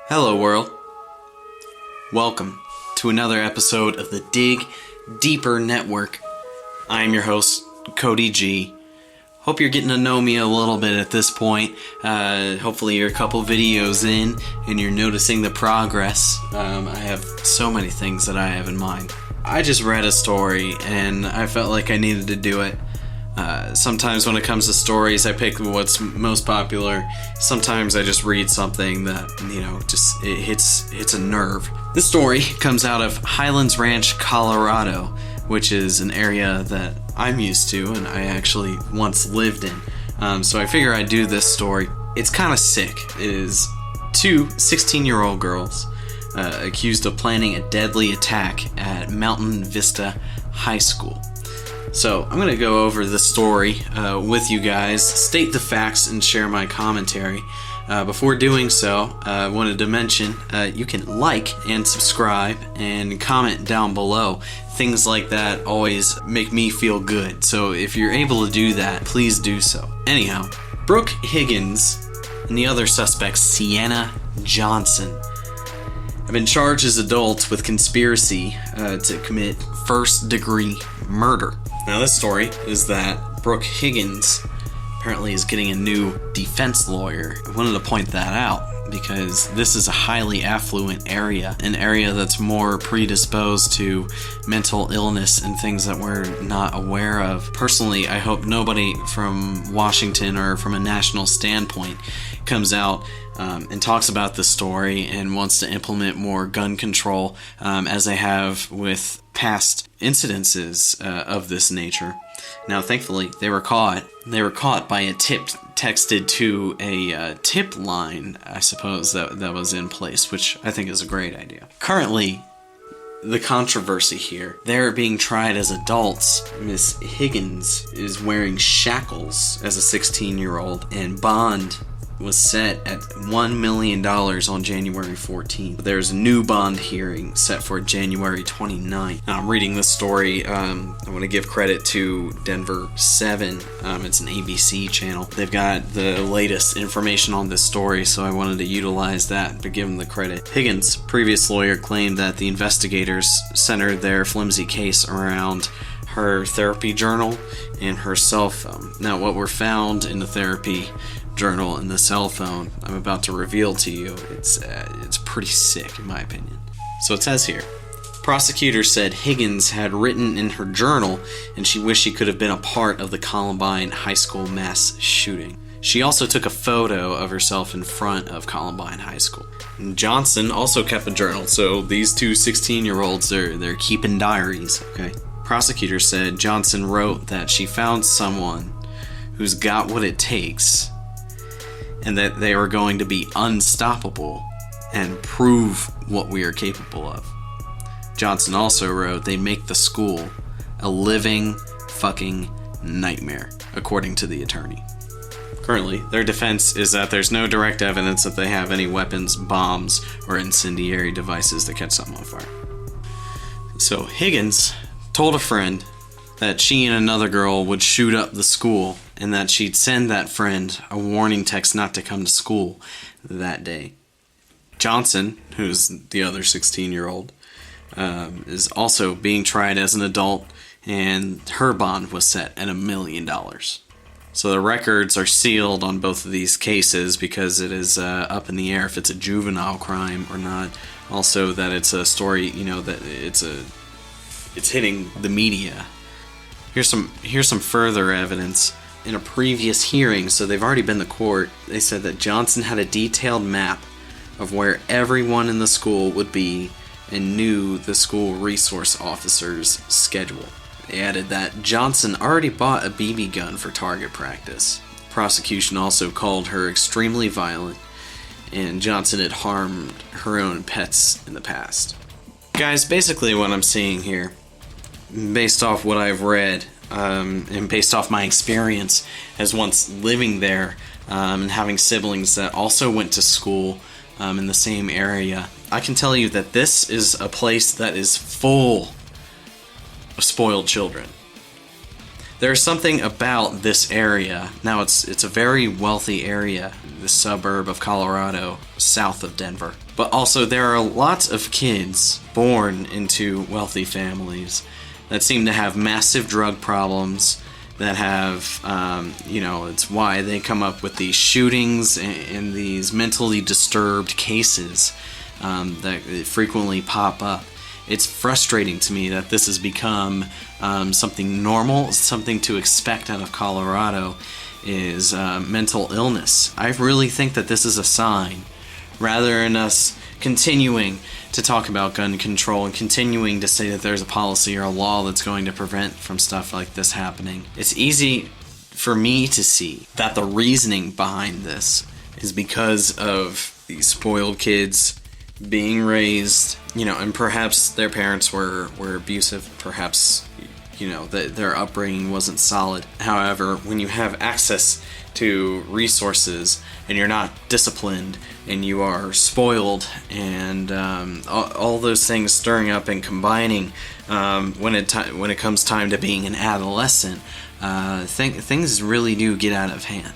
Hello world. Welcome to another episode of the Dig Deeper Network. I am your host, Cody G. Hope you're getting to know me a little bit at this point. Hopefully you're a couple videos in and you're noticing the progress. I have so many things that I have in mind. I just read a story and I felt like I needed to do it. Sometimes when it comes to stories, I pick what's most popular. Sometimes I just read something that, it hits a nerve. This story comes out of Highlands Ranch, Colorado, which is an area that I'm used to and I actually once lived in. So I figure I'd do this story. It's kind of sick. It is two 16-year-old girls accused of planning a deadly attack at Mountain Vista High School. So I'm going to go over the story with you guys, state the facts, and share my commentary. Before doing so, I wanted to mention you can like and subscribe and comment down below. Things like that always make me feel good. So if you're able to do that, please do so. Anyhow, Brooke Higgins and the other suspect, Sienna Johnson, have been charged as adults with conspiracy to commit first-degree murder. Now, this story is that Brooke Higgins apparently is getting a new defense lawyer. I wanted to point that out because this is a highly affluent area, an area that's more predisposed to mental illness and things that we're not aware of. Personally, I hope nobody from Washington or from a national standpoint comes out and talks about this story and wants to implement more gun control as they have with past incidences of this nature. Now, thankfully, they were caught. They were caught by a tip texted to a tip line, I suppose, that was in place, which I think is a great idea. Currently, the controversy here, they're being tried as adults. Miss Higgins is wearing shackles as a 16-year-old, and bond was set at $1 million on January 14th. There's a new bond hearing set for January 29th. Now, I'm reading this story. I want to give credit to Denver 7. It's an ABC channel. They've got the latest information on this story, so I wanted to utilize that to give them the credit. Higgins' previous lawyer claimed that the investigators centered their flimsy case around her therapy journal and her cell phone. Now, what were found in the therapy journal and the cell phone I'm about to reveal to you, it's pretty sick in my opinion. So it says here, prosecutors said Higgins had written in her journal and she wished she could have been a part of the Columbine High School mass shooting. She also took a photo of herself in front of Columbine High School. And Johnson also kept a journal, so these two 16-year-olds, they're keeping diaries, okay? Prosecutors said Johnson wrote that she found someone who's got what it takes and that they were going to be unstoppable and prove what we are capable of. Johnson also wrote they make the school a living fucking nightmare, according to the attorney. Currently, their defense is that there's no direct evidence that they have any weapons, bombs, or incendiary devices to catch something on fire. So Higgins told a friend that she and another girl would shoot up the school and that she'd send that friend a warning text not to come to school that day. Johnson, who's the other 16-year-old, is also being tried as an adult, and her bond was set at $1 million. So the records are sealed on both of these cases because it is up in the air if it's a juvenile crime or not. Also that it's a story, that it's hitting the media. Here's some further evidence. In a previous hearing, so they've already been to court, they said that Johnson had a detailed map of where everyone in the school would be and knew the school resource officer's schedule. They added that Johnson already bought a BB gun for target practice. The prosecution also called her extremely violent, and Johnson had harmed her own pets in the past. Guys, basically what I'm seeing here, based off what I've read, and based off my experience as once living there and having siblings that also went to school in the same area, I can tell you that this is a place that is full of spoiled children. There's something about this area. Now, it's a very wealthy area, the suburb of Colorado, south of Denver. But also, there are lots of kids born into wealthy families that seem to have massive drug problems, that have, it's why they come up with these shootings and these mentally disturbed cases that frequently pop up. It's frustrating to me that this has become something normal, something to expect out of Colorado is mental illness. I really think that this is a sign, rather than us continuing to talk about gun control and continuing to say that there's a policy or a law that's going to prevent from stuff like this happening. It's easy for me to see that the reasoning behind this is because of these spoiled kids being raised, and perhaps their parents were abusive, perhaps, their upbringing wasn't solid. However, when you have access to resources and you're not disciplined and you are spoiled and all those things stirring up and combining when it comes time to being an adolescent, things really do get out of hand.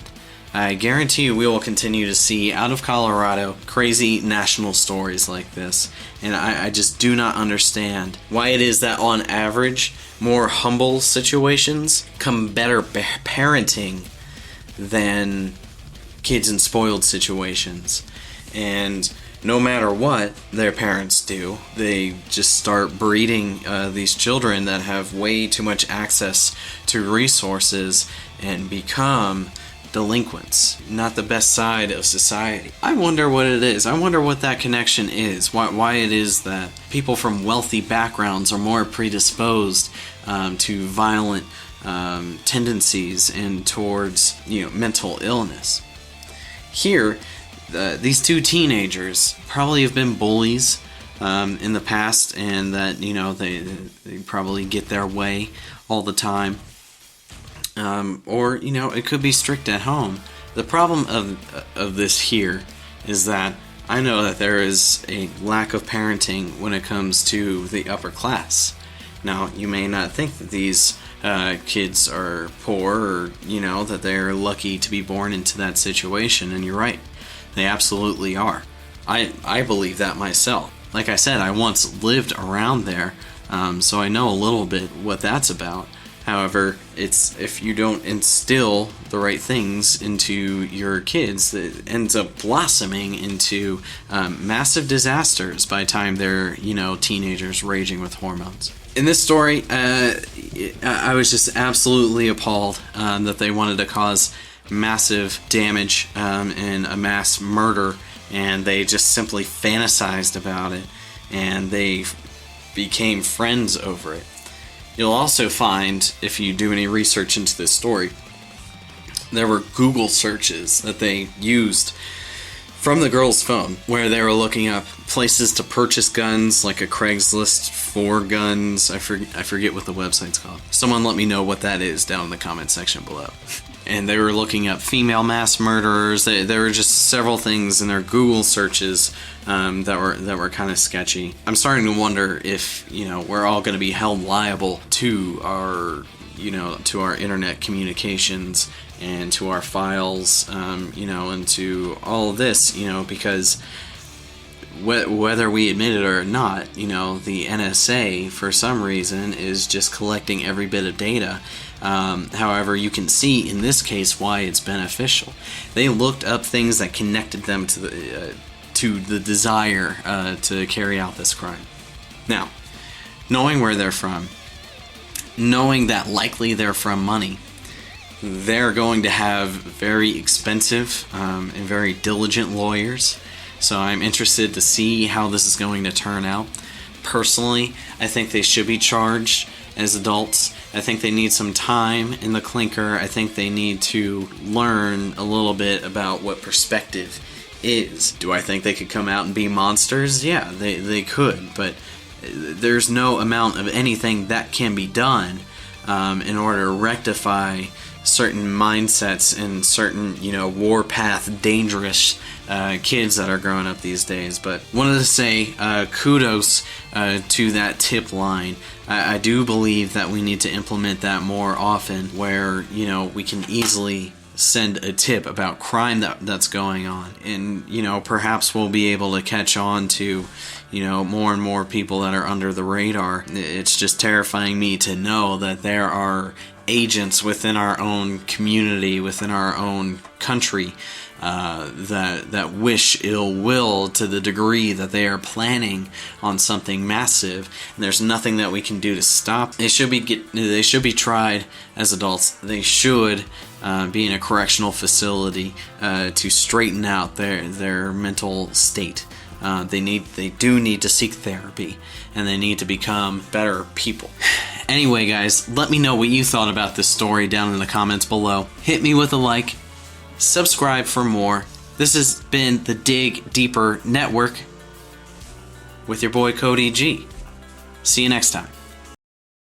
I guarantee you we will continue to see out of Colorado crazy national stories like this, and I just do not understand why it is that on average more humble situations come better parenting than kids in spoiled situations. And no matter what their parents do, they just start breeding these children that have way too much access to resources and become delinquents, not the best side of society. I wonder what it is. I wonder what that connection is. Why it is that people from wealthy backgrounds are more predisposed to violent tendencies and towards mental illness. Here, these two teenagers probably have been bullies in the past, and that they probably get their way all the time. Or it could be strict at home. The problem of this here is that I know that there is a lack of parenting when it comes to the upper class. Now, you may not think that these kids are poor, or that they're lucky to be born into that situation, and you're right, they absolutely are. I believe that myself. Like I said, I once lived around there, so I know a little bit what that's about. However, it's if you don't instill the right things into your kids, it ends up blossoming into massive disasters by the time they're, teenagers raging with hormones. In this story, I was just absolutely appalled that they wanted to cause massive damage and a mass murder, and they just simply fantasized about it, and they became friends over it. You'll also find, if you do any research into this story, there were Google searches that they used from the girl's phone where they were looking up places to purchase guns, like a Craigslist for guns. I forget what the website's called. Someone let me know what that is down in the comment section below. And they were looking up female mass murderers. There were just several things in their Google searches that were kind of sketchy. I'm starting to wonder if we're all going to be held liable to our internet communications and to our files, and to all of this, because whether we admit it or not, the NSA for some reason is just collecting every bit of data. However, you can see in this case why it's beneficial. They looked up things that connected them to the desire to carry out this crime. Now, knowing where they're from, knowing that likely they're from money, they're going to have very expensive and very diligent lawyers. So I'm interested to see how this is going to turn out. Personally, I think they should be charged as adults. I think they need some time in the clinker. I think they need to learn a little bit about what perspective is. Do I think they could come out and be monsters? Yeah, they could, but there's no amount of anything that can be done in order to rectify certain mindsets and certain, warpath, dangerous kids that are growing up these days. But wanted to say kudos to that tip line. I do believe that we need to implement that more often, where, we can easily send a tip about crime that's going on, and perhaps we'll be able to catch on to more and more people that are under the radar. It's just terrifying me to know that there are agents within our own community, within our own country, that wish ill will to the degree that they are planning on something massive, and there's nothing that we can do to stop. They should be tried as adults. They should be in a correctional facility to straighten out their mental state. They do need to seek therapy, and they need to become better people. Anyway, guys, let me know what you thought about this story down in the comments below. Hit me with a like, subscribe for more. This has been the Dig Deeper Network with your boy Cody G. See you next time.